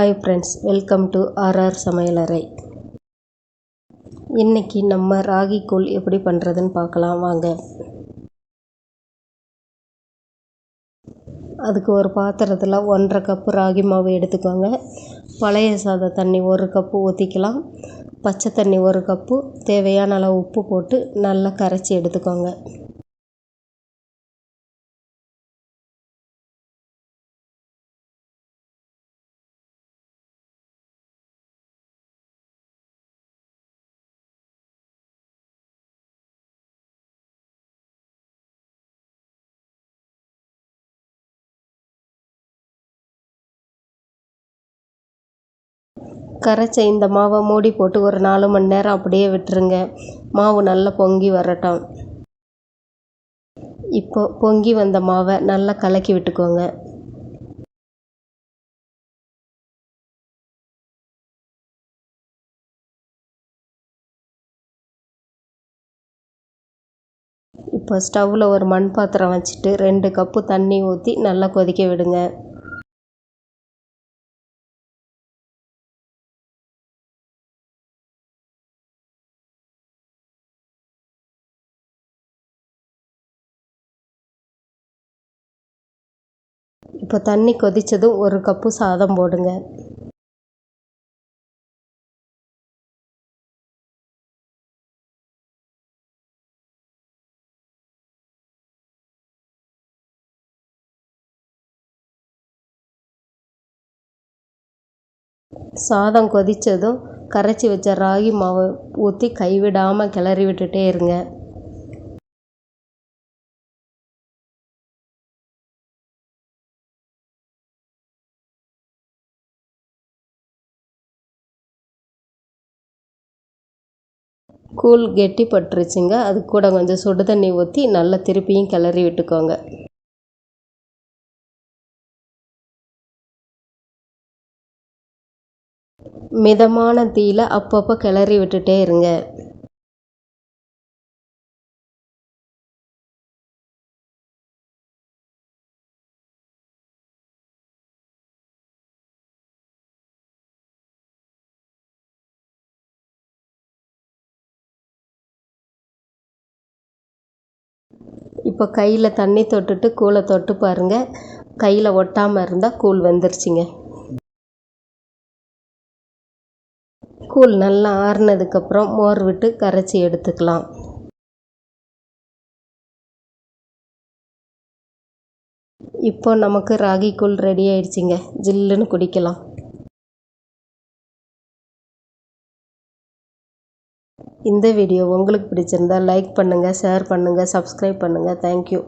Hi friends, welcome to RR சமையலறை. இன்றைக்கி நம்ம ராகி கூழ் எப்படி பண்ணுறதுன்னு பார்க்கலாம் வாங்க. அதுக்கு ஒரு பாத்திரத்தில் 1.5 கப்பு ராகி மாவு எடுத்துக்கோங்க. பழைய சாத தண்ணி 1 கப்பு ஊற்றிக்கலாம். பச்சை தண்ணி 1 கப்பு, தேவையான அளவு உப்பு போட்டு நல்லா கரைச்சி எடுத்துக்கோங்க. கரைச்ச இந்த மாவை மூடி போட்டு ஒரு 4 மணி நேரம் அப்படியே விட்டுருங்க. மாவு நல்லா பொங்கி வரட்டும். இப்போ பொங்கி வந்த மாவை நல்லா கலக்கி விட்டுக்கோங்க. இப்போ ஸ்டவ்வில் ஒரு மண் பாத்திரம் வச்சுட்டு 2 கப்பு தண்ணி ஊற்றி நல்லா கொதிக்க விடுங்க. இப்போ தண்ணி கொதித்ததும் 1 கப்பு சாதம் போடுங்க. சாதம் கொதித்ததும் கரைச்சி வச்ச ராகி மாவை ஊற்றி கைவிடாமல் கிளறி விட்டுட்டே இருங்க. கூழ் கெட்டி பட்டுருச்சுங்க. அது கூட கொஞ்சம் சுடு தண்ணி ஊற்றி நல்லா திருப்பியும் கிளறி விட்டுக்கோங்க. மிதமான தீயில அப்பப்போ கிளறி விட்டுட்டே இருங்க. இப்போ கையில் தண்ணி தொட்டுட்டு கூழை தொட்டு பாருங்கள். கையில் ஒட்டாமல் இருந்தால் கூழ் வெந்துருச்சுங்க. கூழ் நல்லா ஆறுனதுக்கப்புறம் மோர் விட்டு கரைச்சி எடுத்துக்கலாம். இப்போ நமக்கு ராகி கூழ் ரெடி ஆயிடுச்சுங்க. ஜில்லுன்னு குடிக்கலாம். இந்த வீடியோ உங்களுக்கு பிடிச்சிருந்தா லைக் பண்ணுங்கள், ஷேர் பண்ணுங்கள், சப்ஸ்கிரைப் பண்ணுங்கள். தேங்க்யூ.